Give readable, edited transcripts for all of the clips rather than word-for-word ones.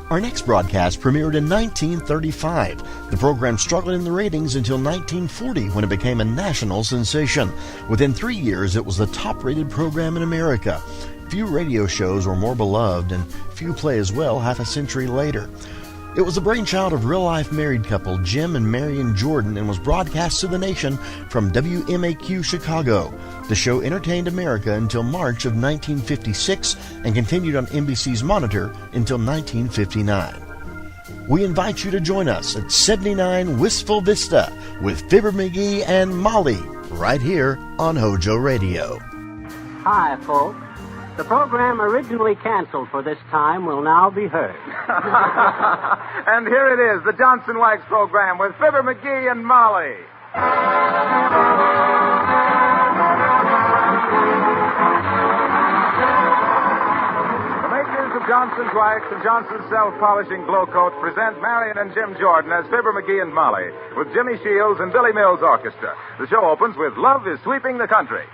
Our next broadcast premiered in 1935. The program struggled in the ratings until 1940 when it became a national sensation. Within 3 years, it was the top-rated program in America. Few radio shows were more beloved, and few play as well half a century later. It was the brainchild of real-life married couple Jim and Marion Jordan and was broadcast to the nation from WMAQ Chicago. The show entertained America until March of 1956 and continued on NBC's Monitor until 1959. We invite you to join us at 79 Wistful Vista with Fibber McGee and Molly right here on Hojo Radio. Hi, folks. The program originally canceled for this time will now be heard. And here it is, the Johnson Wax program with Fibber McGee and Molly. The makers of Johnson's Wax and Johnson's Self-Polishing Glow Coat present Marion and Jim Jordan as Fibber McGee and Molly with Jimmy Shields and Billy Mills Orchestra. The show opens with Love is Sweeping the Country.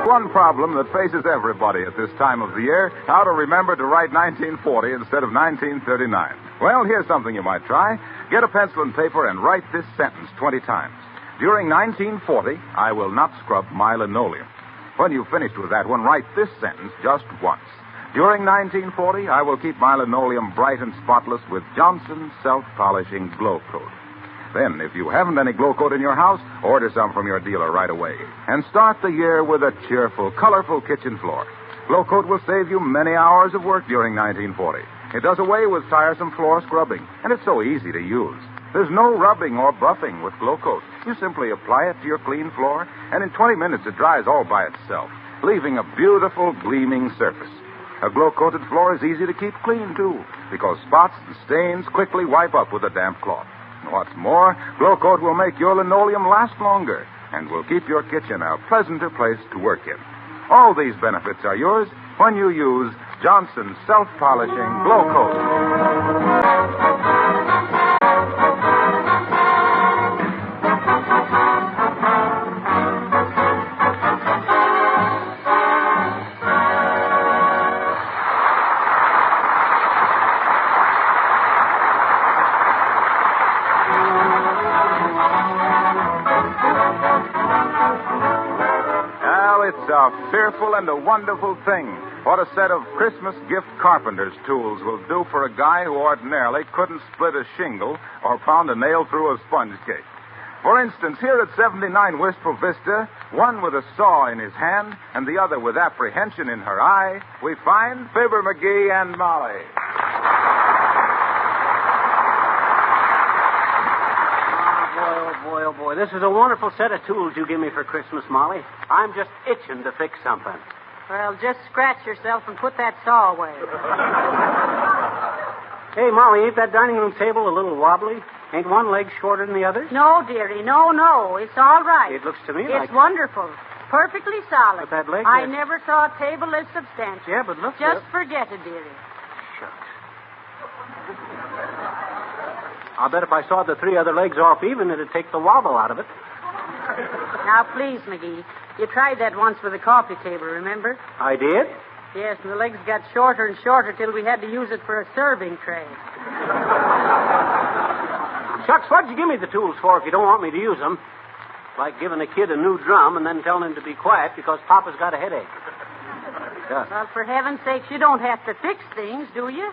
One problem that faces everybody at this time of the year, how to remember to write 1940 instead of 1939. Well, here's something you might try. Get a pencil and paper and write this sentence 20 times. During 1940, I will not scrub my linoleum. When you've finished with that one, write this sentence just once. During 1940, I will keep my linoleum bright and spotless with Johnson's Self-Polishing Glow Coat. Then, if you haven't any Glow Coat in your house, order some from your dealer right away. And start the year with a cheerful, colorful kitchen floor. Glow Coat will save you many hours of work during 1940. It does away with tiresome floor scrubbing, and it's so easy to use. There's no rubbing or buffing with Glow Coat. You simply apply it to your clean floor, and in 20 minutes it dries all by itself, leaving a beautiful, gleaming surface. A glow-coated floor is easy to keep clean, too, because spots and stains quickly wipe up with a damp cloth. What's more, Glow Coat will make your linoleum last longer and will keep your kitchen a pleasanter place to work in. All these benefits are yours when you use Johnson's Self-Polishing Glow Coat. It's a fearful and a wonderful thing what a set of Christmas gift Carpenters Tools will do for a guy who ordinarily couldn't split a shingle or pound a nail through a sponge cake. For instance, here at 79 Wistful Vista, one with a saw in his hand and the other with apprehension in her eye, we find Fibber McGee and Molly. Oh, boy. This is a wonderful set of tools you give me for Christmas, Molly. I'm just itching to fix something. Well, just scratch yourself and put that saw away. Hey, Molly, ain't that dining room table a little wobbly? Ain't one leg shorter than the other? No, dearie, no. It's all right. It looks to me like... It's wonderful. Perfectly solid. But that leg... I never saw a table as substantial. Yeah, but look... Just forget it, dearie. Shucks. I'll bet if I sawed the three other legs off even, it'd take the wobble out of it. Now, please, McGee. You tried that once with the coffee table, remember? I did? Yes, and the legs got shorter and shorter till we had to use it for a serving tray. Shucks, what'd you give me the tools for if you don't want me to use them? Like giving a kid a new drum and then telling him to be quiet because Papa's got a headache. Yeah. Well, for heaven's sakes, you don't have to fix things, do you?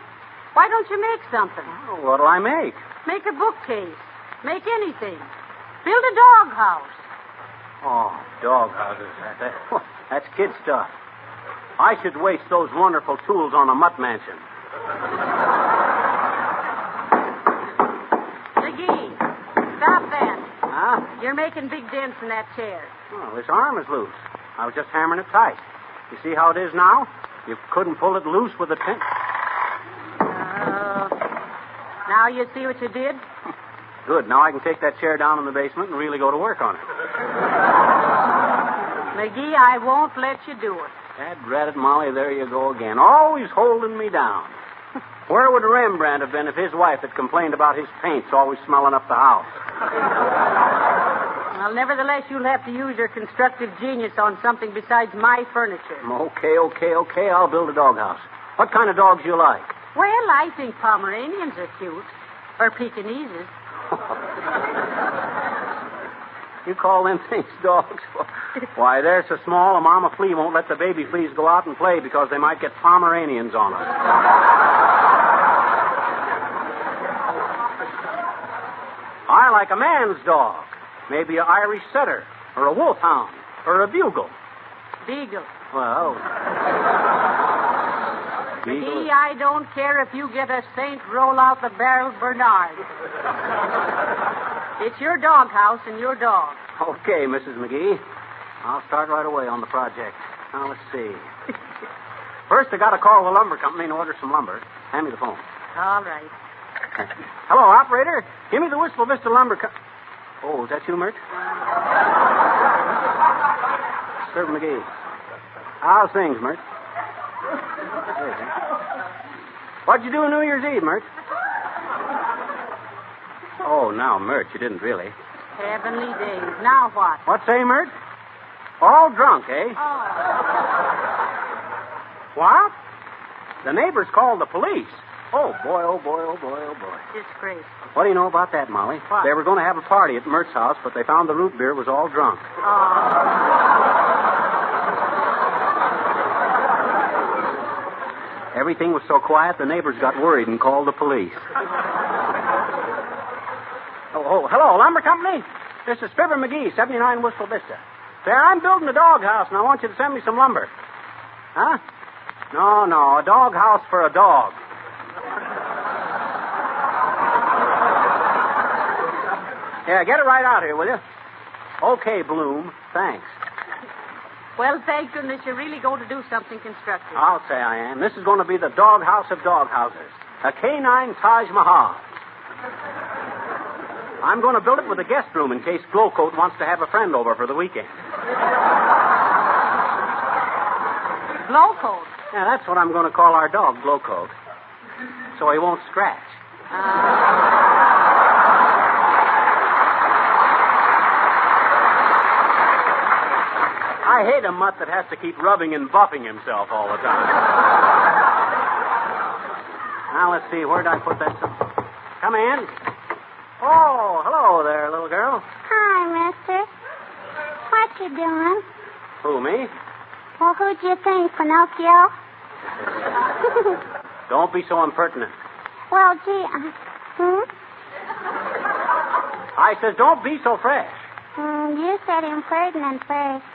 Why don't you make something? Oh, what'll I make? Make a bookcase. Make anything. Build a doghouse. Oh, doghouses. That's kid stuff. I should waste those wonderful tools on a mutt mansion. McGee, stop that. Huh? You're making big dents in that chair. Oh, this arm is loose. I was just hammering it tight. You see how it is now? You couldn't pull it loose with a pin. Now you see what you did? Good. Now I can take that chair down in the basement and really go to work on it. McGee, I won't let you do it. That dreaded Molly, there you go again. Always holding me down. Where would Rembrandt have been if his wife had complained about his paints always smelling up the house? Well, nevertheless, you'll have to use your constructive genius on something besides my furniture. Okay. I'll build a doghouse. What kind of dogs you like? Well, I think Pomeranians are cute. Or Pekinese. You call them things dogs? Why, they're so small a mama flea won't let the baby fleas go out and play because they might get Pomeranians on them. I like a man's dog. Maybe an Irish setter, or a wolfhound, or a bugle. Beagle. Well, McGee, I don't care if you get a Saint roll out the barrel Bernard. It's your doghouse and your dog. Okay, Mrs. McGee. I'll start right away on the project. Now, let's see. First, I got to call the lumber company and order some lumber. Hand me the phone. All right. Hello, operator. Give me the Wistful Vista Lumber Oh, is that you, Mert? Serve McGee. How's things, Mert? What'd you do New Year's Eve, Mert? Oh, now, Mert, you didn't really. Heavenly days. Now what? What say, Mert? All drunk, eh? Oh. What? The neighbors called the police. Oh, boy. Disgrace. What do you know about that, Molly? What? They were going to have a party at Mert's house, but they found the root beer was all drunk. Oh. Everything was so quiet, the neighbors got worried and called the police. Oh, hello, lumber company? This is Fibber McGee, 79 Wistful Vista. Say, I'm building a doghouse, and I want you to send me some lumber. Huh? No, a doghouse for a dog. Yeah, get it right out here, will you? Okay, Bloom. Thanks. Well, thank goodness you're really going to do something constructive. I'll say I am. This is going to be the doghouse of doghouses. A canine Taj Mahal. I'm going to build it with a guest room in case Glowcoat wants to have a friend over for the weekend. Glowcoat? Yeah, that's what I'm going to call our dog, Glowcoat. So he won't scratch. I hate a mutt that has to keep rubbing and buffing himself all the time. Now, let's see. Where'd I put that? Come in. Oh, hello there, little girl. Hi, mister. What you doing? Who, me? Well, who'd you think, Pinocchio? Don't be so impertinent. Well, gee, I says, don't be so fresh. You said impertinent first.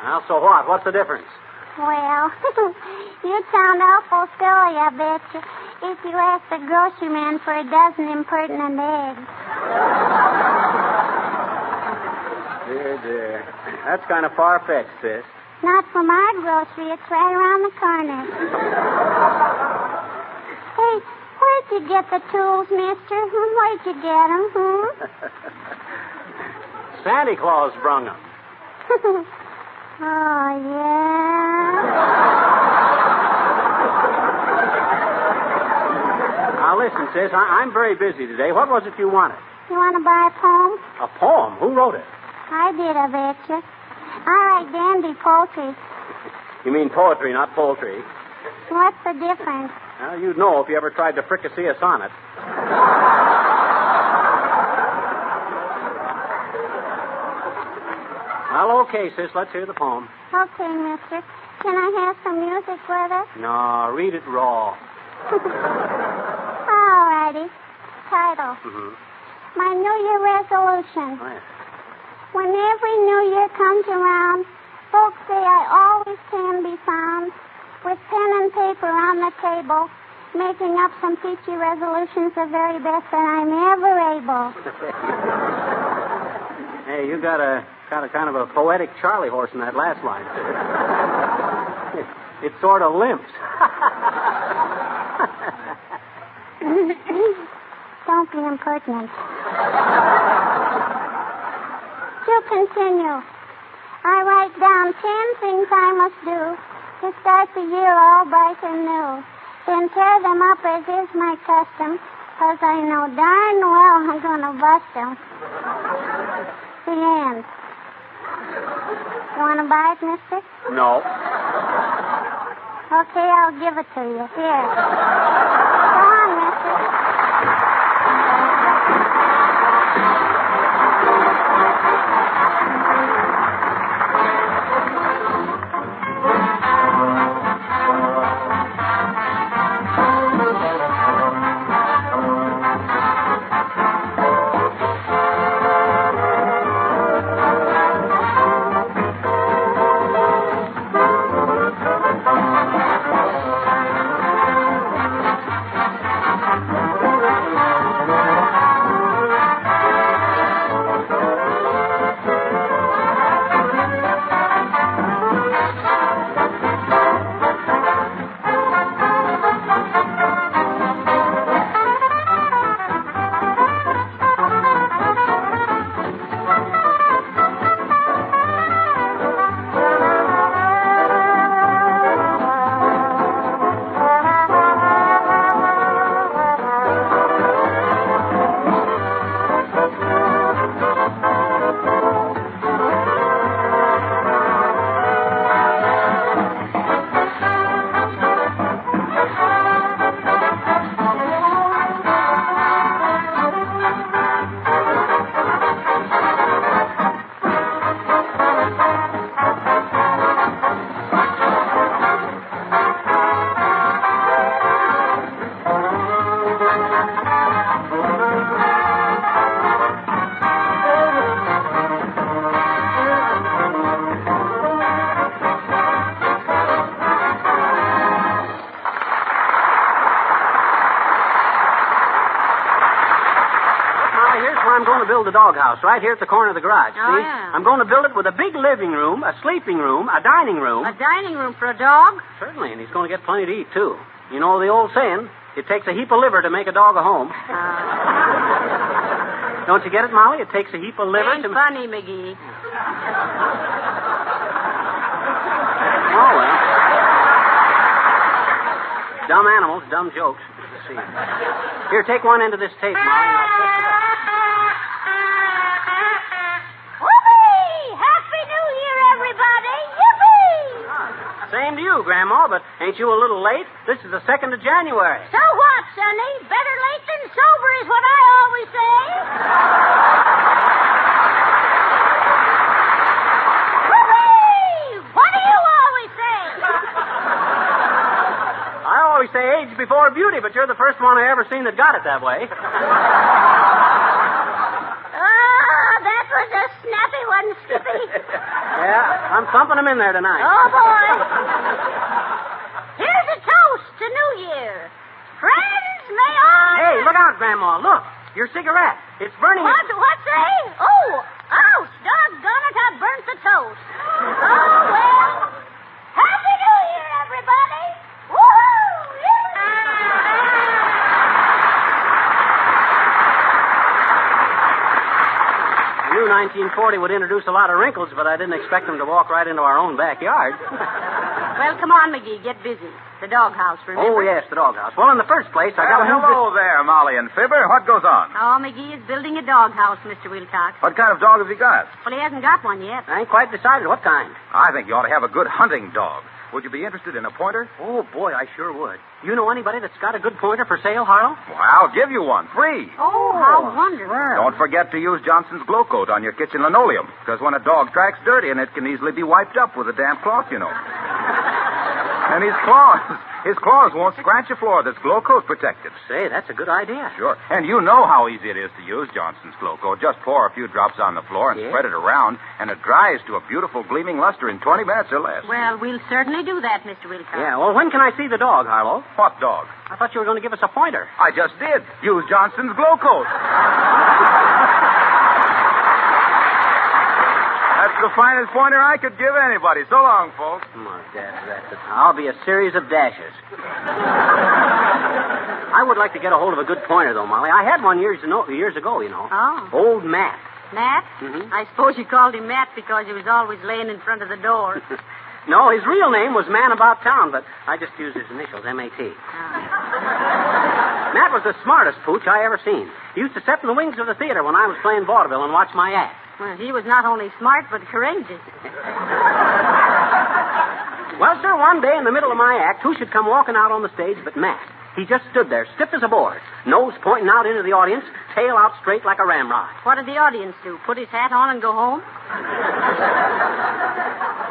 Well, so what? What's the difference? Well, you'd sound awful silly, I bet you, if you asked the grocery man for a dozen impertinent eggs. Dear. That's kind of far-fetched, sis. Not from our grocery. It's right around the corner. Hey, where'd you get the tools, mister? Where'd you get them, Santa Claus brung them. Oh, yeah? Now, listen, sis, I'm very busy today. What was it you wanted? You want to buy a poem? A poem? Who wrote it? I did, I bet you. I write dandy poetry. You mean poetry, not poultry. What's the difference? Well, you'd know if you ever tried to fricassee a sonnet. Well, okay, sis, let's hear the poem. Okay, mister. Can I have some music with it? No, read it raw. All righty. Title. Mm-hmm. My New Year resolution. Oh, yeah. When every New Year comes around, folks say I always can be found with pen and paper on the table, making up some peachy resolutions the very best that I'm ever able. Hey, you got a kind of a poetic Charlie horse in that last line. It sort of limps. Don't be impertinent. To continue, I write down 10 things I must do to start the year all bright and new. Then tear them up as is my custom, 'cause I know darn well I'm gonna bust them. The end. You want to buy it, mister? No. Okay, I'll give it to you. Here. Go on, mister. I'm going to build a doghouse right here at the corner of the garage. Oh, see? yeah. I'm going to build it with a big living room, a sleeping room, a dining room. A dining room for a dog? Certainly, and he's going to get plenty to eat, too. You know the old saying, it takes a heap of liver to make a dog a home. Don't you get it, Molly? It takes a heap of liver Ain't to... funny, McGee. Oh, well. Dumb animals, dumb jokes. Let's see. Here, take one end of this tape, Molly, and I'll twist it up. Whoopee! Happy New Year, everybody! Yippee! Same to you, Grandma, but ain't you a little late? This is the 2nd of January. So what, Sonny? Better late than sober is what I always say. Whoopee! What do you always say? I always say age before beauty, but you're the first one I ever seen that got it that way. That was a snappy one, Skippy. Yeah, I'm thumping them in there tonight. Oh, boy. Here's a toast to New Year. Friends, may all... Hey, look out, Grandma. Look, your cigarette. It's burning. What's that? Oh, ouch. Doggone it, I burnt the toast. Oh, well. Happy New Year, everybody. Woo-hoo! I knew 1940 would introduce a lot of wrinkles, but I didn't expect them to walk right into our own backyard. Well, come on, McGee. Get busy. The doghouse, remember? Oh, yes, the doghouse. Well, in the first place, I got to move hello there, Molly and Fibber. What goes on? Oh, McGee is building a doghouse, Mr. Wilcox. What kind of dog has he got? Well, he hasn't got one yet. I ain't quite decided what kind. I think you ought to have a good hunting dog. Would you be interested in a pointer? Oh, boy, I sure would. You know anybody that's got a good pointer for sale, Harlow? Well, I'll give you one, free. Oh, how wonderful. Don't forget to use Johnson's Glow Coat on your kitchen linoleum, because when a dog tracks dirt in, it can easily be wiped up with a damp cloth, you know. And his claws won't scratch a floor that's Glow Coat protected. Say, that's a good idea. Sure. And you know how easy it is to use Johnson's Glow Coat. Just pour a few drops on the floor and spread it around, and it dries to a beautiful gleaming luster in 20 minutes or less. Well, we'll certainly do that, Mr. Wilcox. Yeah, well, when can I see the dog, Harlow? What dog? I thought you were going to give us a pointer. I just did. Use Johnson's Glow Coat. That's the finest pointer I could give anybody. So long, folks. Oh, Dad, I'll be a series of dashes. I would like to get a hold of a good pointer, though, Molly. I had one years ago, you know. Oh. Old Matt. Matt? Mm-hmm. I suppose you called him Matt because he was always laying in front of the door. No, his real name was Man About Town, but I just used his initials, M.A.T. Matt was the smartest pooch I ever seen. He used to sit in the wings of the theater when I was playing vaudeville and watch my act. Well, he was not only smart, but courageous. Well, sir, one day in the middle of my act, who should come walking out on the stage but Matt? He just stood there, stiff as a board, nose pointing out into the audience, tail out straight like a ramrod. What did the audience do? Put his hat on and go home?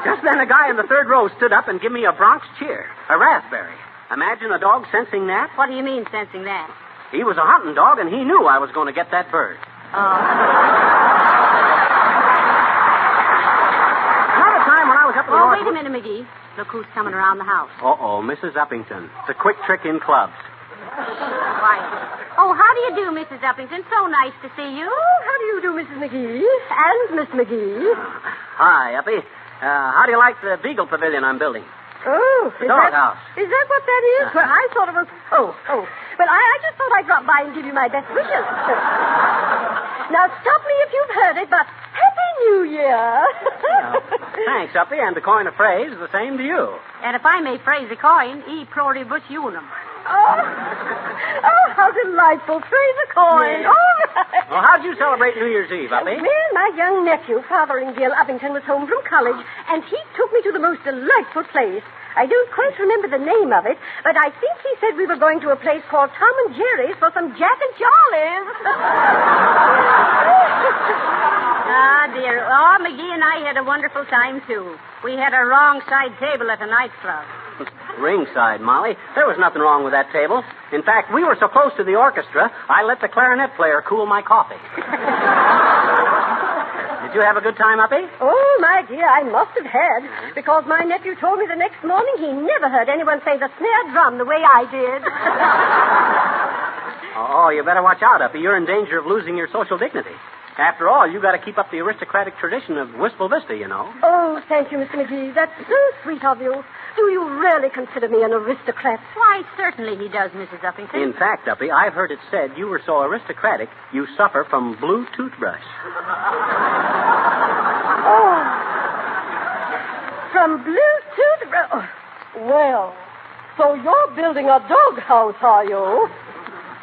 Just then a guy in the third row stood up and gave me a Bronx cheer, a raspberry. Imagine a dog sensing that. What do you mean, sensing that? He was a hunting dog, and he knew I was going to get that bird. Another time when I was up in Oh, wait a minute, McGee. Look who's coming around the house. Uh-oh, Mrs. Uppington. The quick trick in clubs. Quiet. Oh, how do you do, Mrs. Uppington? So nice to see you. How do you do, Mrs. McGee? And Miss McGee. Hi, Uppy. How do you like the Beagle Pavilion I'm building? Oh, The doghouse. Is that what that is? Well, I thought it was... Oh. Well, I just thought I'd drop by and give you my best wishes. Now, stop me if you've heard it, but Happy New Year. Thanks, Uppy, and to coin a phrase, the same to you. And if I may phrase a coin, e pluribus unum. Oh, how delightful. Trade the coin. Yeah. All right. Well, how'd you celebrate New Year's Eve, Uppy? Well, my young nephew, Father Gil Uppington, was home from college, and he took me to the most delightful place. I don't quite remember the name of it, but I think he said we were going to a place called Tom and Jerry's for some Jack and Charlie's. Ah, dear. Oh, McGee and I had a wonderful time, too. We had a wrong side table at a nightclub. Ringside, Molly. There was nothing wrong with that table. In fact, we were so close to the orchestra, I let the clarinet player cool my coffee. Did you have a good time, Uppy? Oh, my dear, I must have had, because my nephew told me the next morning he never heard anyone play the snare drum the way I did. Oh, you better watch out, Uppy. You're in danger of losing your social dignity. After all, you got to keep up the aristocratic tradition of Wistful Vista, you know. Oh, thank you, Mr. McGee. That's so sweet of you. Do you really consider me an aristocrat? Why, certainly he does, Mrs. Uppington. In fact, Uppy, I've heard it said you were so aristocratic you suffer from blue toothbrush. Oh, from blue toothbrush. Oh, well, so you're building a doghouse, are you?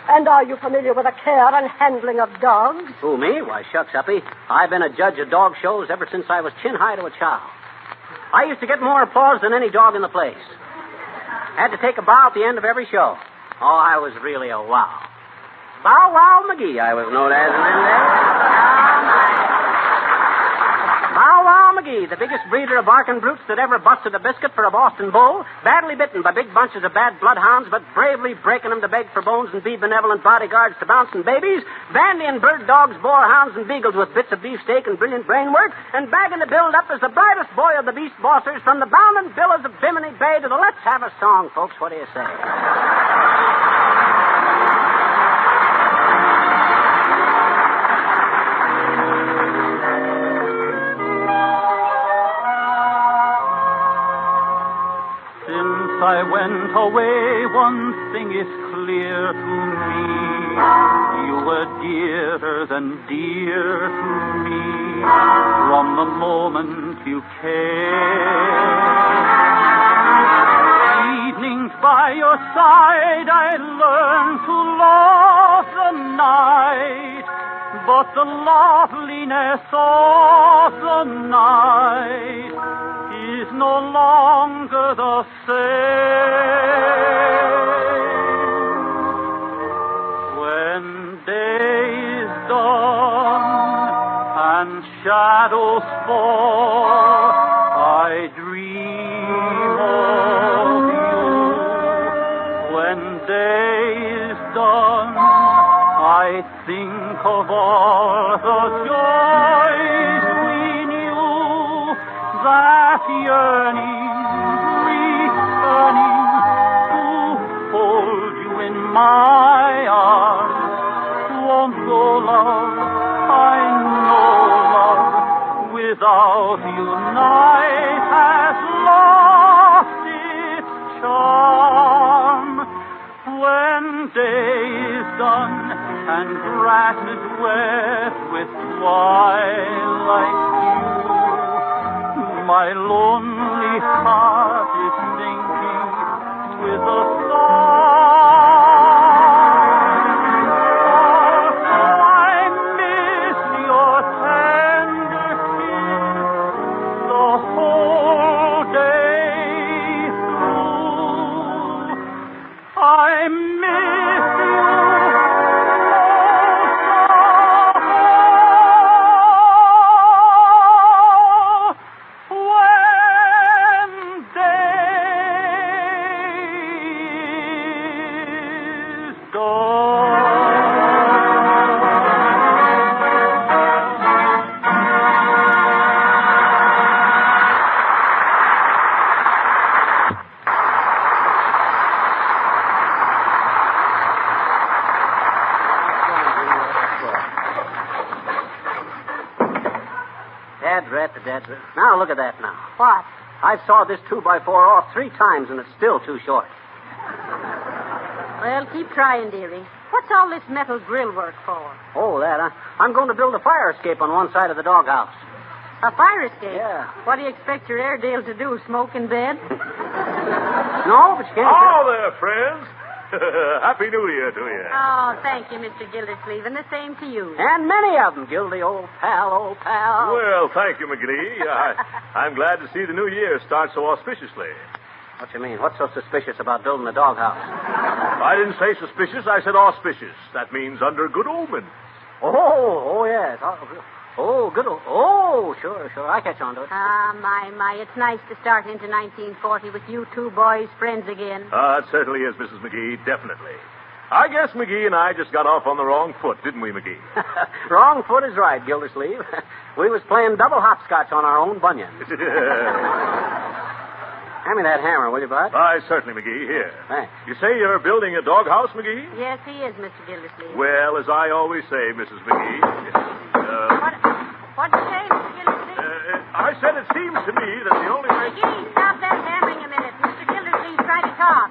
And are you familiar with the care and handling of dogs? Who, me? Why, shucks, Uppy. I've been a judge of dog shows ever since I was chin-high to a child. I used to get more applause than any dog in the place. Had to take a bow at the end of every show. Oh, I was really a wow. Bow Wow McGee, I was known as in them days. Bow Wow McGee, the biggest breeder of barking brutes that ever busted a biscuit for a Boston bull, badly bitten by big bunches of bad bloodhounds, but bravely breaking them to beg for bones and be benevolent bodyguards to bouncing babies, bandying bird dogs, boarhounds, and beagles with bits of beefsteak and brilliant brain work, and bagging the build up as the brightest boy of the beast bossers from the bounding billows of Bimini Bay to the Let's Have a Song, folks. What do you say? I went away, one thing is clear to me. You were dearer than dear to me from the moment you came. Evenings by your side, I learned to love the night, but the loveliness of the night is no longer the same. When day is done and shadows fall, I dream of you. When day is done, I think of all the joys we knew, that yearning, returning to hold you in my arms. Won't go, love, I know, love, without you night has lost its charm. When day is done and grass is wet with twilight dew, my lonely heart is sinking with a sigh. Now, look at that now. What? I've sawed this 2x4 off 3 times, and it's still too short. Well, keep trying, dearie. What's all this metal grill work for? Oh, that, huh? I'm going to build a fire escape on one side of the doghouse. A fire escape? Yeah. What do you expect your Airedale to do, smoke in bed? No, but you can't... Hello there, friends. Happy New Year to you. Oh, thank you, Mr. Gildersleeve, and the same to you. And many of them, Gildy, old pal, old pal. Well, thank you, McGee. I'm glad to see the new year start so auspiciously. What you mean? What's so suspicious about building a doghouse? I didn't say suspicious, I said auspicious. That means under good omen. Oh, yes. Oh, good old... Oh, sure. I catch on to it. Ah, my. It's nice to start into 1940 with you two boys friends again. It certainly is, Mrs. McGee, definitely. I guess McGee and I just got off on the wrong foot, didn't we, McGee? Wrong foot is right, Gildersleeve. We was playing double hopscotch on our own bunions. Hand me that hammer, will you, Bud? Aye, certainly, McGee. Here. Thanks. You say you're building a doghouse, McGee? Yes, he is, Mr. Gildersleeve. Well, as I always say, Mrs. McGee... What'd you say, Mr. Gildersleeve? I said it seems to me that the only way... McGee, stop that hammering a minute. Mr. Gildersleeve's trying to talk.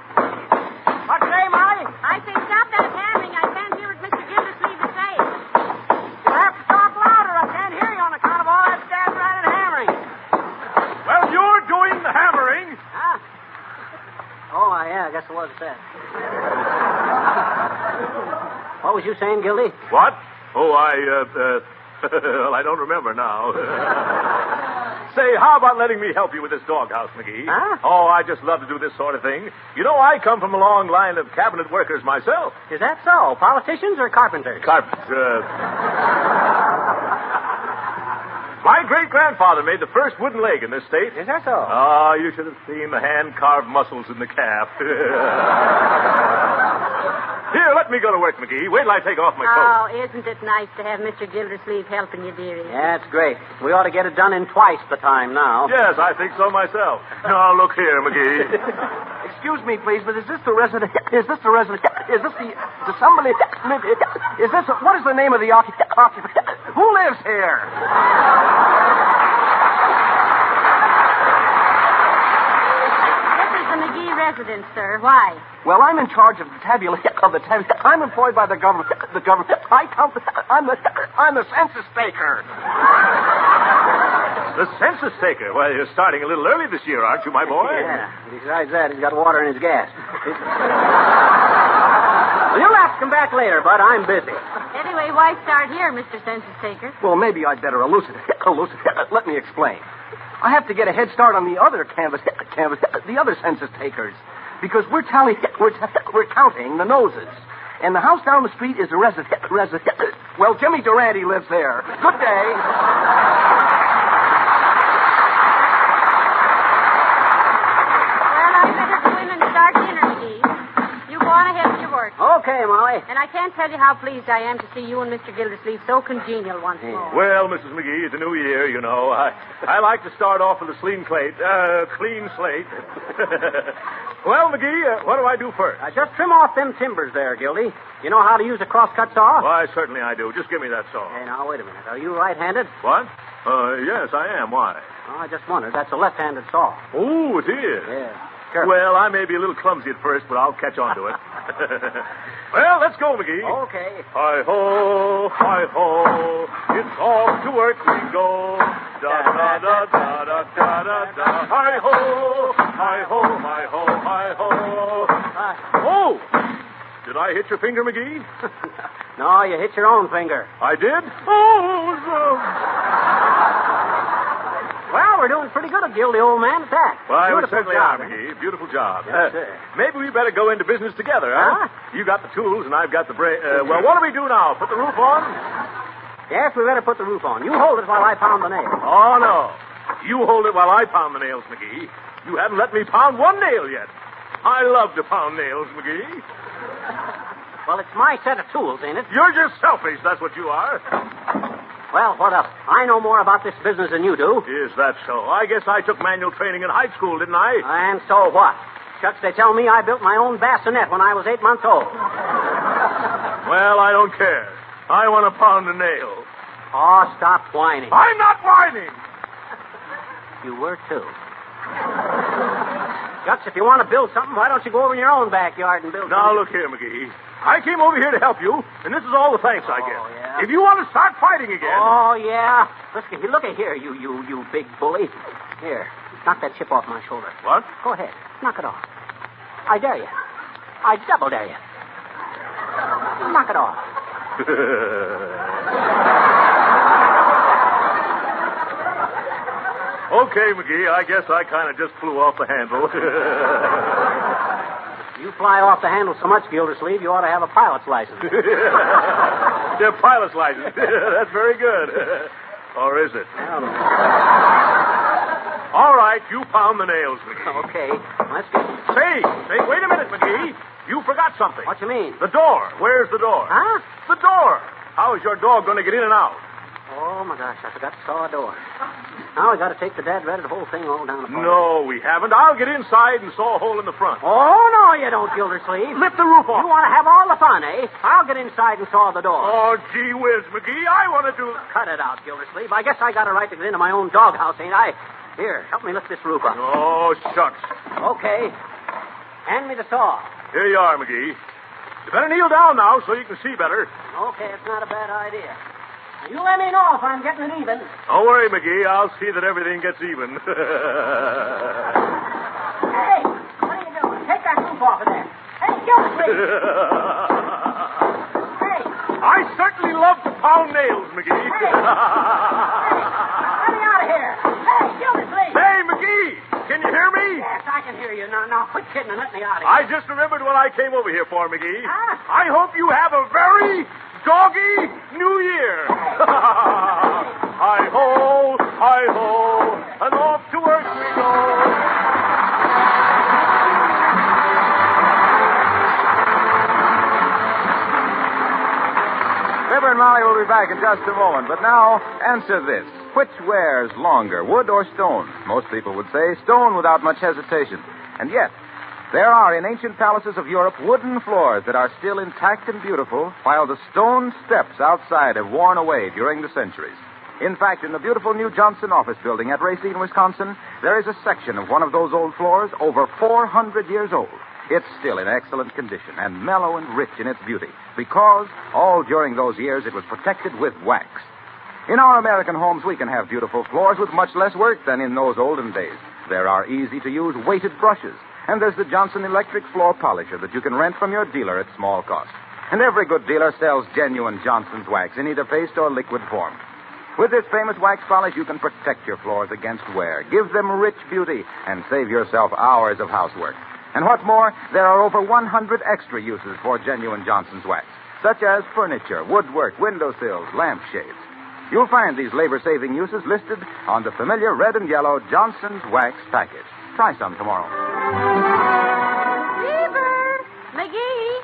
What'd you say, Molly? I say stop that hammering. I can't hear what Mr. Gildersleeve is saying. You'll have to talk louder. I can't hear you on account of all that stabbing right and hammering. Well, you're doing the hammering. Huh? Oh, yeah, I guess it was that. What was you saying, Gildy? What? Oh, well, I don't remember now. Say, how about letting me help you with this doghouse, McGee? Huh? Oh, I just love to do this sort of thing. You know, I come from a long line of cabinet workers myself. Is that so? Politicians or carpenters? My great-grandfather made the first wooden leg in this state. Is that so? Oh, you should have seen the hand-carved muscles in the calf. Here, let me go to work, McGee. Wait till I take off my coat. Oh, isn't it nice to have Mr. Gildersleeve helping you, dearie? Yeah, it's great. We ought to get it done in twice the time now. Yes, I think so myself. Now, look here, McGee. Excuse me, please, but is this the resident? Is this the resident? Is this the... Does somebody... Is this... What is the name of the occupant? Who lives here? This is the McGee residence, sir. Why? Well, I'm in charge of the I'm employed by the government. I count I'm the census taker. The census taker? Well, you're starting a little early this year, aren't you, my boy? Yeah. Besides that, he's got water in his gas. Well, you'll have to come back later, Bud. I'm busy. Anyway, why start here, Mr. Census Taker? Well, maybe I'd better elucidate. Let me explain. I have to get a head start on the other the other census takers, because we're counting the noses. And the house down the street is a resident. Well, Jimmy Durante lives there. Good day. Well, I better go in and start dinner, McGee. You go on ahead with your work. Okay, Molly. And I can't tell you how pleased I am to see you and Mr. Gildersleeve so congenial once more. Well, Mrs. McGee, it's a new year, you know. I like to start off with a clean slate. Well, McGee, what do I do first? Just trim off them timbers there, Gildy. You know how to use a crosscut saw? Why, certainly I do. Just give me that saw. Hey, now, wait a minute. Are you right-handed? What? Yes, I am. Why? Oh, I just wondered. That's a left-handed saw. Oh, it is. Yeah. Sure. Well, I may be a little clumsy at first, but I'll catch on to it. Well, let's go, McGee. Okay. Hi-ho, hi-ho, it's off to work we go. Da-da-da-da-da-da-da-da. Hi-ho, hi-ho, hi-ho, hi-ho. Oh! Did I hit your finger, McGee? No, you hit your own finger. I did? Oh, no. Well, we're doing pretty good at Gil, the old man, at that. Well, we Beautiful certainly job, are, eh? McGee. Beautiful job. Yes, sir. Maybe we better go into business together, huh? You got the tools and I've got the well, what do we do now? Put the roof on? Yes, we better put the roof on. You hold it while I pound the nail. Oh, no. You hold it while I pound the nails, McGee. You haven't let me pound one nail yet. I love to pound nails, McGee. Well, it's my set of tools, ain't it? You're just selfish, that's what you are. Well, what else? I know more about this business than you do. Is that so? I guess I took manual training in high school, didn't I? And so what? Shucks, they tell me I built my own bassinet when I was 8 months old. Well, I don't care. I want to pound a nail. Oh, stop whining. I'm not whining. You were, too. Shucks, if you want to build something, why don't you go over in your own backyard and build Now, something? look here, McGee. I came over here to help you, and this is all the thanks I get. Yeah? If you want to start fighting again... Oh, yeah? Look at here, you big bully. Here, knock that chip off my shoulder. What? Go ahead. Knock it off. I dare you. I double dare you. Knock it off. Okay, McGee, I guess I kind of just flew off the handle. You fly off the handle so much, Gildersleeve, you ought to have a pilot's license. Yeah, pilot's license. That's very good. Or is it? All right, you pound the nails, McGee. Okay, let's get... Say, wait a minute, McGee. You forgot something. What you mean? The door. Where's the door? Huh? The door. How is your dog going to get in and out? Oh, my gosh, I forgot to saw a door. Now we got to take the dad-ratted whole thing all down apart. No, we haven't. I'll get inside and saw a hole in the front. Oh, no, you don't, Gildersleeve. Lift the roof off. You want to have all the fun, eh? I'll get inside and saw the door. Oh, gee whiz, McGee, I want to do... Cut it out, Gildersleeve. I guess I got a right to get into my own doghouse, ain't I? Here, help me lift this roof up. Oh, shucks. Okay. Hand me the saw. Here you are, McGee. You better kneel down now so you can see better. Okay, it's not a bad idea. You let me know if I'm getting it even. Don't worry, McGee. I'll see that everything gets even. Hey, what are you doing? Take that roof off of there. Hey, Gildersleeve. Hey. I certainly love to pound nails, McGee. Hey. Let me out of here. Hey, Gildersleeve. Hey, McGee. Can you hear me? Yes, I can hear you. Now, quit kidding and let me out of here. I just remembered what I came over here for, McGee. Huh? I hope you have a very doggy New Year. Hi-ho, hi-ho, and off to work we go. Fibber and Molly will be back in just a moment, but now, answer this. Which wears longer, wood or stone? Most people would say stone without much hesitation. And yet, there are in ancient palaces of Europe wooden floors that are still intact and beautiful, while the stone steps outside have worn away during the centuries. In fact, in the beautiful new Johnson office building at Racine, Wisconsin, there is a section of one of those old floors over 400 years old. It's still in excellent condition and mellow and rich in its beauty because all during those years it was protected with wax. In our American homes, we can have beautiful floors with much less work than in those olden days. There are easy-to-use weighted brushes, and there's the Johnson electric floor polisher that you can rent from your dealer at small cost. And every good dealer sells genuine Johnson's wax in either paste or liquid form. With this famous wax polish, you can protect your floors against wear, give them rich beauty, and save yourself hours of housework. And what's more, there are over 100 extra uses for genuine Johnson's wax, such as furniture, woodwork, windowsills, lampshades. You'll find these labor-saving uses listed on the familiar red and yellow Johnson's wax package. Try some tomorrow. Fibber! McGee!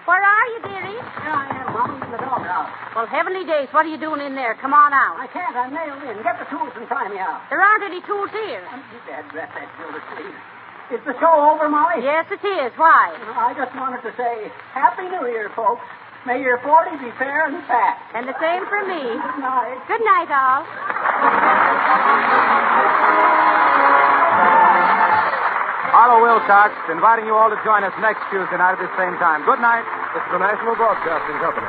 Where are you, dearie? Here I am, Mom, in the doghouse. Well, heavenly days, what are you doing in there? Come on out. I can't. I'm nailed in. Get the tools and try me out. There aren't any tools here. Dad, rest that Gildersleeve. Is the show over, Molly? Yes, it is. Why? I just wanted to say Happy New Year, folks. May your 40 be fair and fat. And the same for me. Good night. Good night, all. Arlo Wilcox, inviting you all to join us next Tuesday night at the same time. Good night. This is the National Broadcasting Company.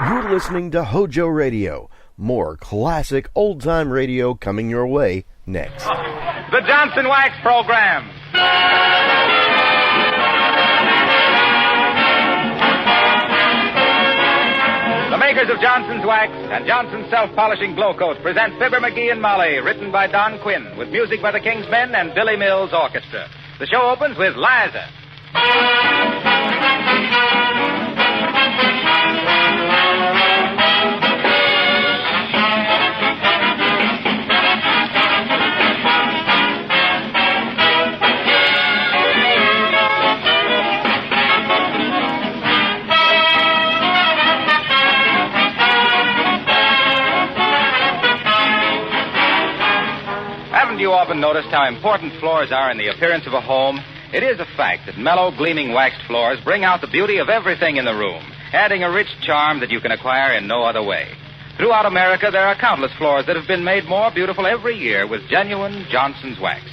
You're listening to Hojo Radio. More classic old-time radio coming your way next. The Johnson Wax Program. The makers of Johnson's Wax and Johnson's Self-Polishing Glow Coat present Fibber, McGee and Molly, written by Don Quinn, with music by the King's Men and Billy Mills Orchestra. The show opens with Liza. Haven't you often noticed how important floors are in the appearance of a home? It is a fact that mellow, gleaming waxed floors bring out the beauty of everything in the room, adding a rich charm that you can acquire in no other way. Throughout America, there are countless floors that have been made more beautiful every year with genuine Johnson's Wax.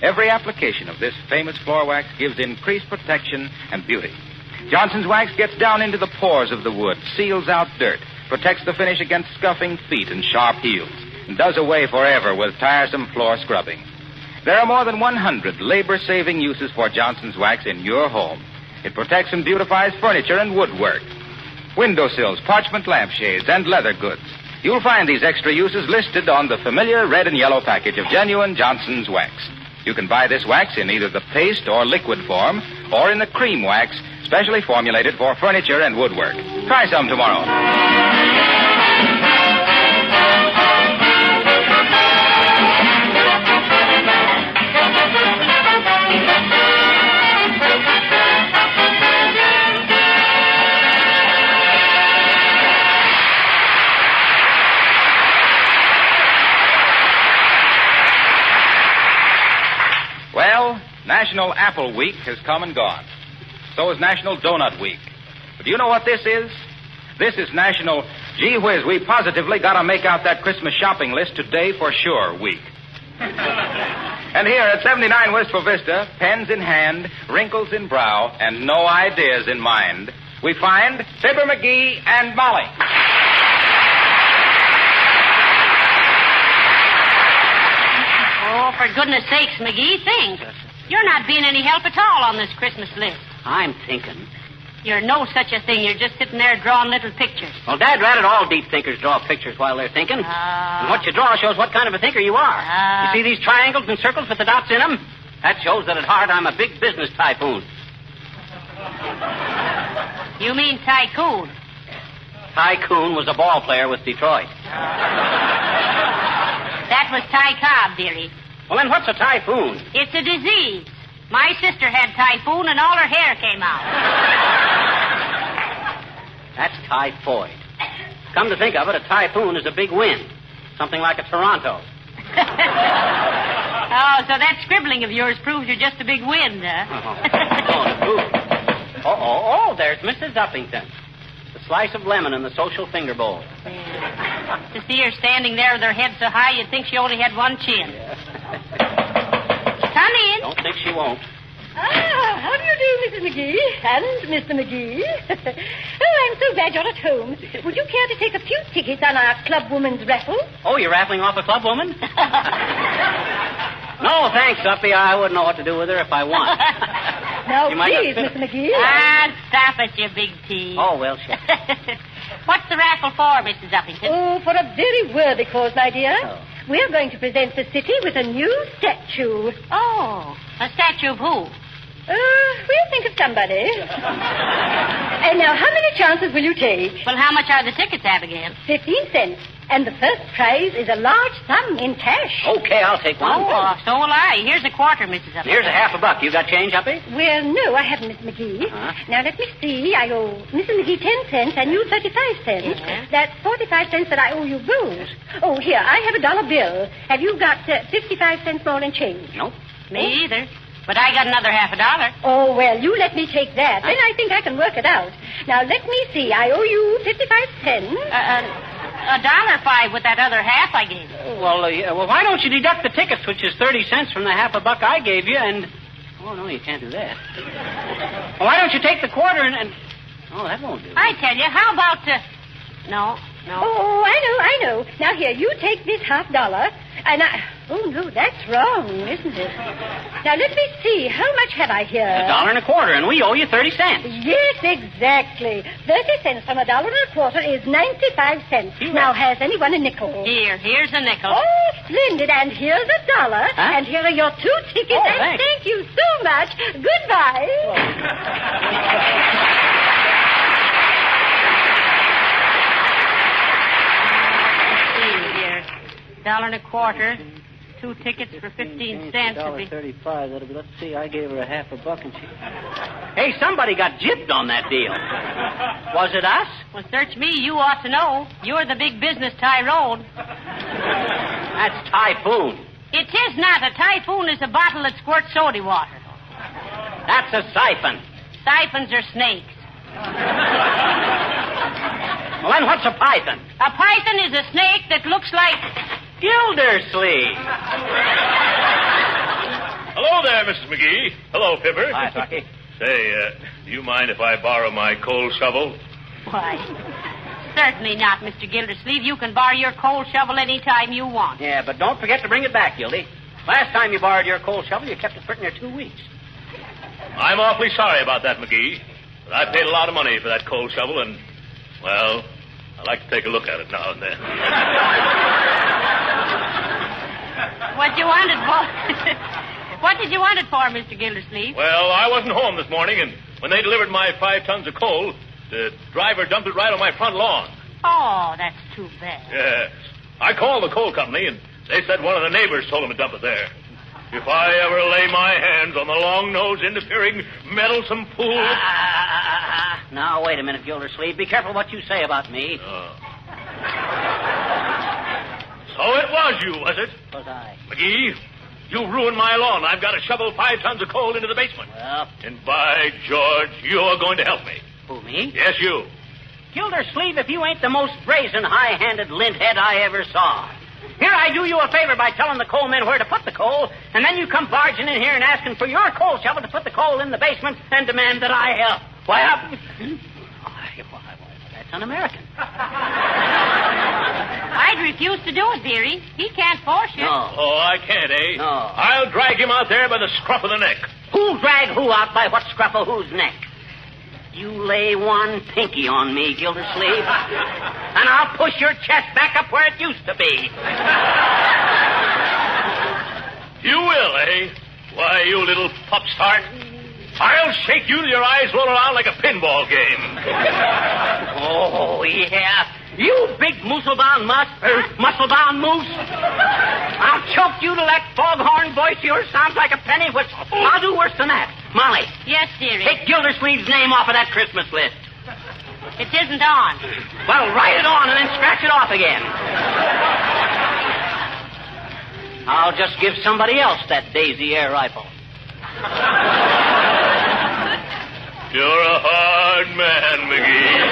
Every application of this famous floor wax gives increased protection and beauty. Johnson's Wax gets down into the pores of the wood, seals out dirt, protects the finish against scuffing feet and sharp heels, and does away forever with tiresome floor scrubbing. There are more than 100 labor-saving uses for Johnson's Wax in your home. It protects and beautifies furniture and woodwork, windowsills, parchment lampshades, and leather goods. You'll find these extra uses listed on the familiar red and yellow package of genuine Johnson's Wax. You can buy this wax in either the paste or liquid form, or in the cream wax, specially formulated for furniture and woodwork. Try some tomorrow. Well, National Apple Week has come and gone. So is National Donut Week. But do you know what this is? This is National Gee Whiz, we positively got to make out that Christmas shopping list today for sure week. And here at 79 Wistful Vista, pens in hand, wrinkles in brow, and no ideas in mind, we find Fibber, McGee and Molly. Oh, for goodness sakes, McGee, think. You're not being any help at all on this Christmas list. I'm thinking. You're no such a thing. You're just sitting there drawing little pictures. Well, Dad ratted all deep thinkers draw pictures while they're thinking. And what you draw shows what kind of a thinker you are. You see these triangles and circles with the dots in them? That shows that at heart I'm a big business tycoon. You mean tycoon? Tycoon was a ball player with Detroit. That was Ty Cobb, dearie. Well, then what's a typhoon? It's a disease. My sister had typhoon and all her hair came out. That's typhoid. Come to think of it, a typhoon is a big wind. Something like a Toronto. Oh, so that scribbling of yours proves you're just a big wind, huh? Oh, there's Mrs. Uppington. The slice of lemon in the social finger bowl. To see her standing there with her head so high, you'd think she only had one chin. Come in. Don't think she won't. How do you do, Mrs. McGee? And Mr. McGee? I'm so glad you're at home. Would you care to take a few tickets on our Club Woman's raffle? Oh, you're raffling off a club woman? No, thanks, Uppy. I wouldn't know what to do with her if I won. Now, please, Mr. McGee. Stop it, you big T. Oh, well, shucks. What's the raffle for, Mrs. Uppington? Oh, for a very worthy cause, my dear. Oh. We're going to present the city with a new statue. Oh, a statue of who? We'll think of somebody. And now, how many chances will you take? Well, how much are the tickets, Abigail? 15 cents. And the first prize is a large sum in cash. Okay, I'll take one. Oh, so will I. Here's a quarter, Mrs. Uppington. Here's a half a buck. You got change, Uppy? Well, no, I haven't, Miss McGee. Now, let me see. I owe Mrs. McGee 10 cents and you 35 cents. Yeah. That's 45 cents that I owe you both. Oh, here, I have a dollar bill. Have you got 55 cents more in change? Nope. Me either. But I got another $50. Oh, well, you let me take that. Then I think I can work it out. Now, let me see. I owe you 55 cents. $1.05 with that other half I gave you. Oh, Well, why don't you deduct the tickets, which is 30 cents from the half a buck I gave you, and... Oh, no, you can't do that. Well, why don't you take the quarter and... Oh, that won't do. I tell you, how about... No. Oh, I know. Now, here, you take this $50, and I... Oh, no, that's wrong, isn't it? Now, let me see. How much have I here? $1.25, and we owe you 30 cents. Yes, exactly. 30 cents from $1.25 is 95 cents. Now, has anyone a nickel? Here's a nickel. Oh, splendid. And here's $1. Huh? And here are your 2 tickets. Oh, and thanks. thank you so much. Goodbye. $1.25. 2 tickets for 15 cents. $1.35. That'll be, let's see, I gave her a half a buck and she... Hey, somebody got gypped on that deal. Was it us? Well, search me. You ought to know. You're the big business Tyrone. That's Typhoon. It is not. A typhoon is a bottle that squirts soda water. That's a siphon. Siphons are snakes. Well, then what's a python? A python is a snake that looks like... Gildersleeve. Hello there, Mrs. McGee. Hello, Pipper. Hi, Bucky. Say, do you mind if I borrow my coal shovel? Why, certainly not, Mr. Gildersleeve. You can borrow your coal shovel any time you want. Yeah, but don't forget to bring it back, Gildy. Last time you borrowed your coal shovel, you kept it pretty near 2 weeks. I'm awfully sorry about that, McGee. But I paid a lot of money for that coal shovel, and, well, I like to take a look at it now and then. What you want it for? What did you want it for, Mr. Gildersleeve? Well, I wasn't home this morning, and when they delivered my 5 tons of coal, the driver dumped it right on my front lawn. Oh, that's too bad. Yes. I called the coal company, and they said one of the neighbors told them to dump it there. If I ever lay my hands on the long-nosed, interfering, meddlesome fool... Now, wait a minute, Gildersleeve. Be careful what you say about me. So it was you, was it? Was I? McGee, you ruined my lawn. I've got to shovel 5 tons of coal into the basement. Well... And by George, you're going to help me. Who, me? Yes, you. Gildersleeve, if you ain't the most brazen, high-handed linthead I ever saw. Here I do you a favor by telling the coal men where to put the coal, and then you come barging in here and asking for your coal shovel to put the coal in the basement and demand that I help. Why, that's un-American. I'd refuse to do it, dearie. He can't force you. No. Oh, I can't, eh? No. I'll drag him out there by the scruff of the neck. Who drag who out by what scruff of whose neck? You lay one pinky on me, Gildersleeve, and I'll push your chest back up where it used to be. You will, eh? Why, you little pupstart. I'll shake you till your eyes roll around like a pinball game. Oh, yeah. You big muscle-bound muscle-bound moose. I'll choke you till that foghorn voice of yours sounds like a penny whistle. I'll do worse than that. Molly. Yes, dearie. Take Gildersleeve's name off of that Christmas list. It isn't on. Well, write it on and then scratch it off again. I'll just give somebody else that Daisy air rifle. You're a hard man, McGee.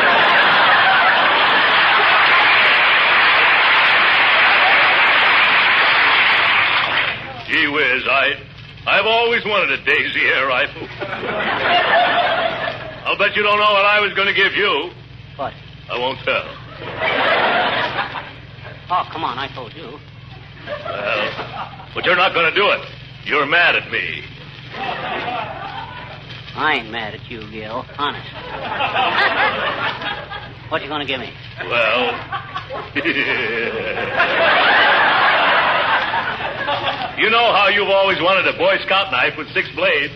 Gee whiz, I've always wanted a Daisy air rifle. I'll bet you don't know what I was going to give you. What? I won't tell. Oh, come on, I told you. Well, but you're not going to do it. You're mad at me. I ain't mad at you, Gil. Honest. What you going to give me? Well... You know how you've always wanted a Boy Scout knife with 6 blades.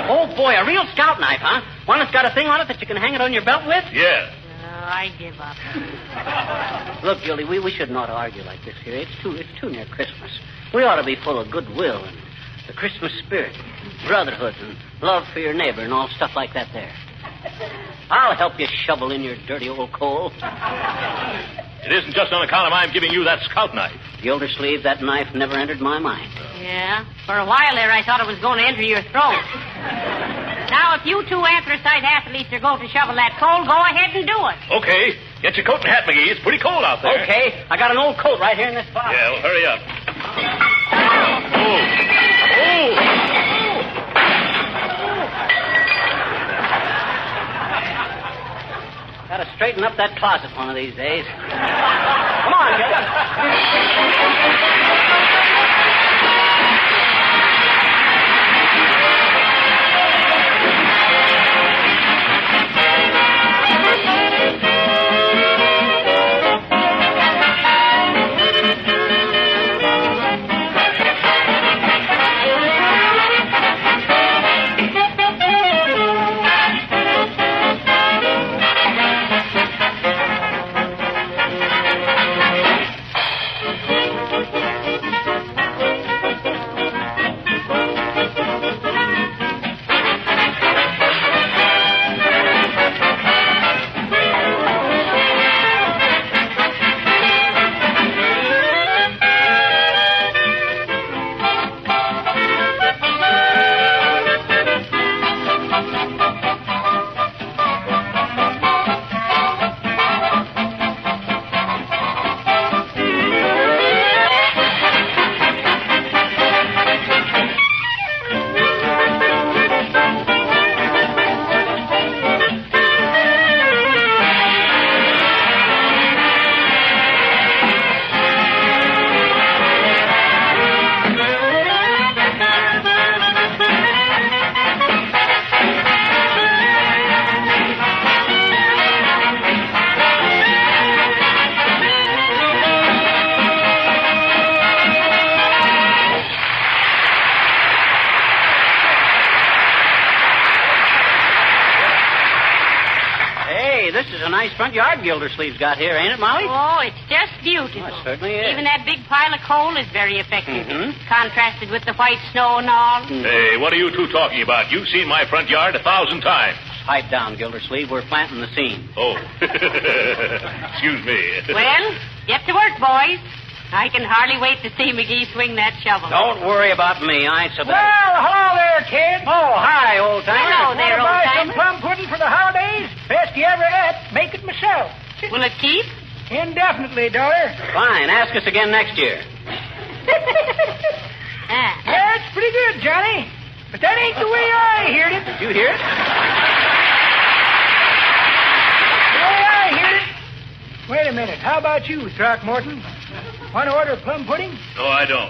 Oh, boy, a real scout knife, huh? One that's got a thing on it that you can hang it on your belt with? Yeah. I give up. Look, Gildy, we shouldn't ought to argue like this here. It's too near Christmas. We ought to be full of goodwill and the Christmas spirit, brotherhood, and love for your neighbor and all stuff like that there. I'll help you shovel in your dirty old coal. It isn't just on account of I'm giving you that scout knife. Gildersleeve, that knife never entered my mind. Yeah? For a while there, I thought it was going to enter your throat. Now, if you two anthracite athletes are going to shovel that coal, go ahead and do it. Okay. Get your coat and hat, McGee. It's pretty cold out there. Okay. I got an old coat right here in this box. Yeah, well, hurry up. Gotta straighten up that closet one of these days. Come on, Gilda. This is a nice front yard Gildersleeve's got here, ain't it, Molly? Oh, it's just beautiful. Oh, it certainly is. Even that big pile of coal is very effective. Contrasted with the white snow and all. Hey, what are you two talking about? You've seen my front yard 1,000 times. Pipe down, Gildersleeve. We're planting the scene. Oh. Excuse me. Well, get to work, boys. I can hardly wait to see McGee swing that shovel. Don't worry about me. I ain't so bad. Well, hello there, kid. Oh, hi, old timer. Hello there, old buy some timer. plum pudding for the holidays? Best you ever had. Make it myself. Will it keep? Indefinitely, daughter. Fine. Ask us again next year. That's pretty good, Johnny. But that ain't the way I heard it. Did you hear it? The way I heard it. Wait a minute. How about you, Throckmorton? Want to order plum pudding? No, I don't.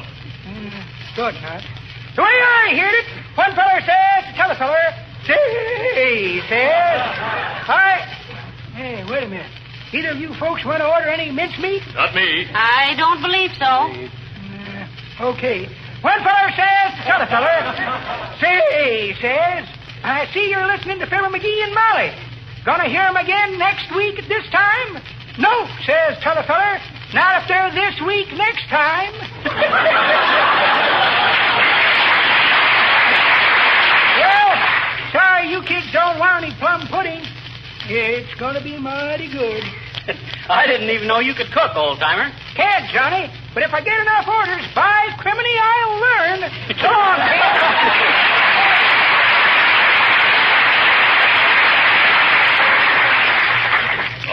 Good, not. The way I heard it, one feller says to t'other feller, say, says, Hey, wait a minute. Either of you folks want to order any mincemeat? Not me. I don't believe so. Okay. One feller says to t'other feller, say, says, I see you're listening to Fibber McGee and Molly. Gonna hear 'em again next week at this time? No, says t'other feller. Not if they're this week next time. Well, sorry you kids don't want any plum pudding. It's going to be mighty good. I didn't even know you could cook, old timer. Can't, Johnny. But if I get enough orders, by criminy, I'll learn. So long, kid.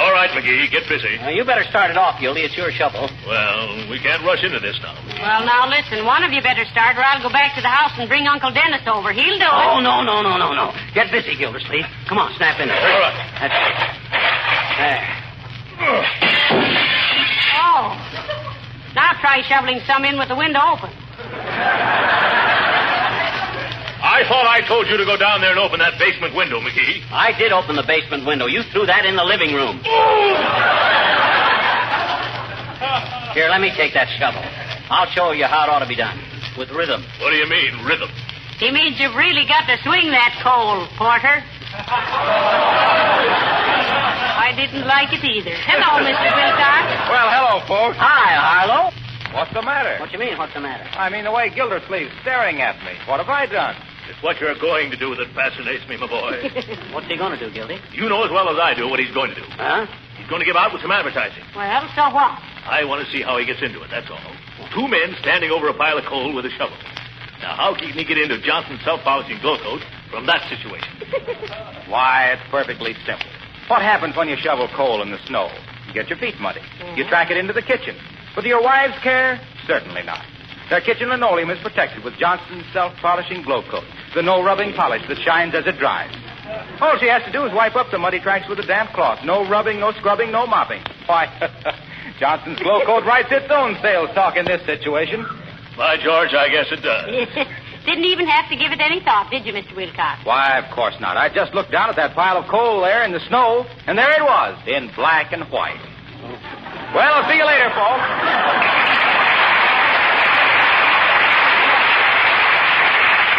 All right, McGee, get busy. You better start it off, Gildy. It's your shovel. Well, we can't rush into this now. Well, now, listen. One of you better start, or I'll go back to the house and bring Uncle Dennis over. He'll do it. Oh, no. Get busy, Gildersleeve. Come on, snap in there. All right. That's it. There. Oh. Now try shoveling some in with the window open. I thought I told you to go down there and open that basement window, McGee. I did open the basement window. You threw that in the living room. Here, let me take that shovel. I'll show you how it ought to be done. With rhythm. What do you mean, rhythm? He means you've really got to swing that coal, Porter. I didn't like it either. Hello, Mr. Wilcox. Well, hello, folks. Hi, Harlow. What's the matter? What you mean, what's the matter? I mean, the way Gildersleeve's staring at me. What have I done? It's what you're going to do that fascinates me, my boy. What's he going to do, Gildy? You know as well as I do what he's going to do. Huh? He's going to give out with some advertising. Well, so what? I want to see how he gets into it, that's all. Two men standing over a pile of coal with a shovel. Now, how can he get into Johnson's self-polishing glow coat from that situation? Why, it's perfectly simple. What happens when you shovel coal in the snow? You get your feet muddy. You track it into the kitchen. With your wives' care? Certainly not. Their kitchen linoleum is protected with Johnson's self-polishing glow coat, the no-rubbing polish that shines as it dries. All she has to do is wipe up the muddy tracks with a damp cloth. No rubbing, no scrubbing, no mopping. Why, Johnson's glow coat writes its own sales talk in this situation. By George, I guess it does. Didn't even have to give it any thought, did you, Mr. Wilcox? Why, of course not. I just looked down at that pile of coal there in the snow, and there it was, in black and white. Well, I'll see you later, folks.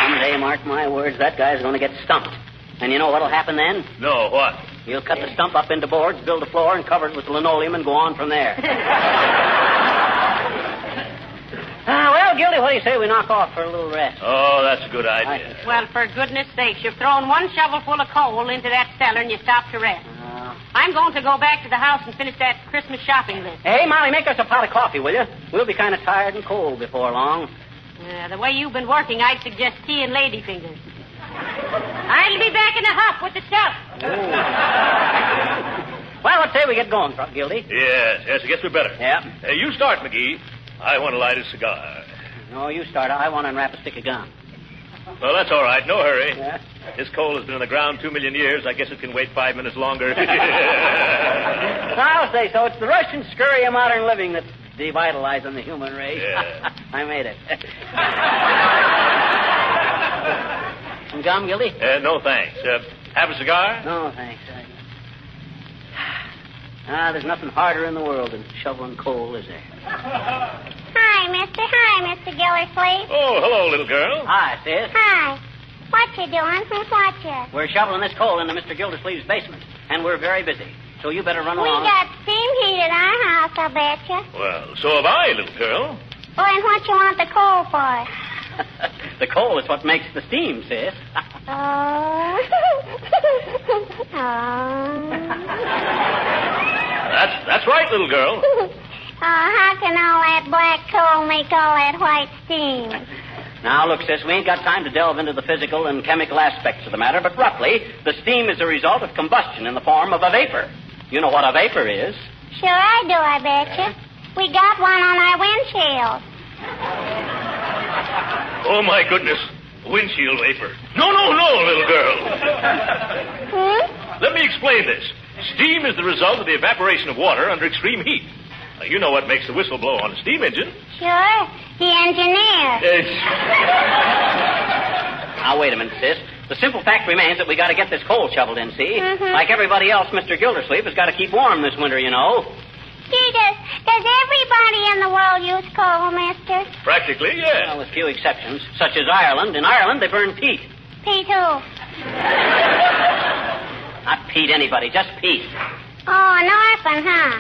Someday, mark my words, that guy's going to get stumped. And you know what'll happen then? No, what? He'll cut the stump up into boards, build a floor, and cover it with linoleum and go on from there. Well, Gildy, what do you say we knock off for a little rest? Oh, that's a good idea. Well, for goodness sakes, you've thrown one shovelful of coal into that cellar and you stop to rest. I'm going to go back to the house and finish that Christmas shopping list. Hey, Molly, make us a pot of coffee, will you? We'll be kind of tired and cold before long. The way you've been working, I'd suggest tea and ladyfingers. I'll be back in a huff with the stuff. Well, let's say we get going, Gildy. Yes, I guess we better. Yeah. You start, McGee. I want to light a cigar. No, you start. I want to unwrap a stick of gum. Well, that's all right. No hurry. Yeah. This coal has been in the ground 2 million years. I guess it can wait 5 minutes longer. I'll say so. It's the rush and scurry of modern living that's devitalizing the human race. Yeah. I made it. Some gum, Gildy? No, thanks. Have a cigar? No, thanks. There's nothing harder in the world than shoveling coal, is there? Hi, mister. Hi, Mr. Gildersleeve. Oh, hello, little girl. Hi, sis. Hi. What you doing? Who's what you? We're shoveling this coal into Mr. Gildersleeve's basement, and we're very busy. So you better run We along. got steam heat at our house, I betcha. Well, so have I, little girl. Oh, and what you want the coal for? The coal is what makes the steam, sis. Oh. That's right, little girl. How can all that black coal make all that white steam? Now, look, sis, we ain't got time to delve into the physical and chemical aspects of the matter, but roughly, the steam is a result of combustion in the form of a vapor. You know what a vapor is? Sure I do, I betcha. We got one on our windshield. Oh, my goodness. Windshield vapor. No, little girl. Let me explain this. Steam is the result of the evaporation of water under extreme heat. Now, you know what makes the whistle blow on a steam engine. Sure. The engineer. Now, wait a minute, sis. The simple fact remains that we got to get this coal shoveled in, see? Mm-hmm. Like everybody else, Mr. Gildersleeve has got to keep warm this winter, you know. Gee, does everybody in the world use coal, mister? Practically, yes. Well, with few exceptions, such as Ireland. In Ireland, they burn peat. Pete who? Not peat anybody, just peat. Oh, an orphan, huh?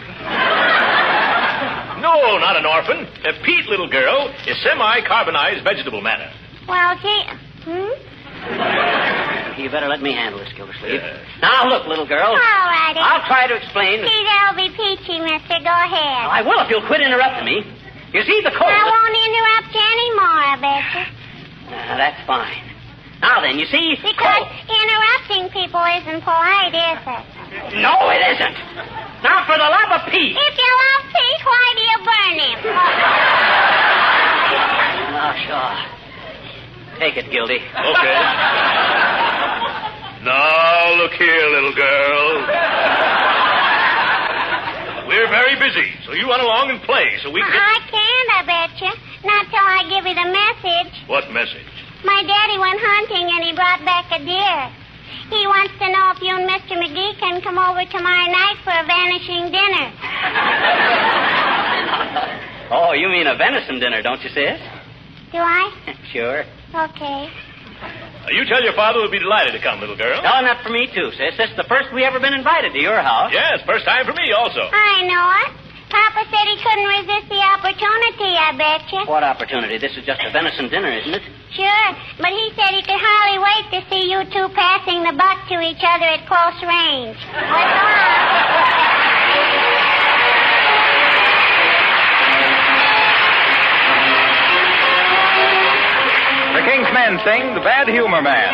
No, not an orphan. Peat, little girl, is semi-carbonized vegetable matter. Well, gee... You better let me handle this, Gildersleeve. Yeah. Now, look, little girl. All righty. I'll try to explain. See, that'll be peachy, mister. Go ahead. I will if you'll quit interrupting me. You see, the coal... I won't interrupt you anymore, I betcha. That's fine. Now then, you see... Because interrupting people isn't polite, is it? No, it isn't. Now, for the love of Pete. If you love Pete, why do you burn him? Oh, sure. Take it, Gildy. Okay. Now, look here, little girl. We're very busy, so you run along and play so we can... I can't, I betcha. Not till I give you the message. What message? My daddy went hunting and he brought back a deer. He wants to know if you and Mr. McGee can come over tomorrow night for a vanishing dinner. Oh, you mean a venison dinner, don't you, sis? Do I? Sure. Okay. You tell your father we'll be delighted to come, little girl. Oh, and that for me, too, sis. This is the first we ever been invited to your house. Yes, first time for me also. I know it. Papa said he couldn't resist the opportunity, I betcha. What opportunity? This is just a venison dinner, isn't it? Sure, but he said he could hardly wait to see you two passing the buck to each other at close range. What's The King's Men sing The Bad Humor Man.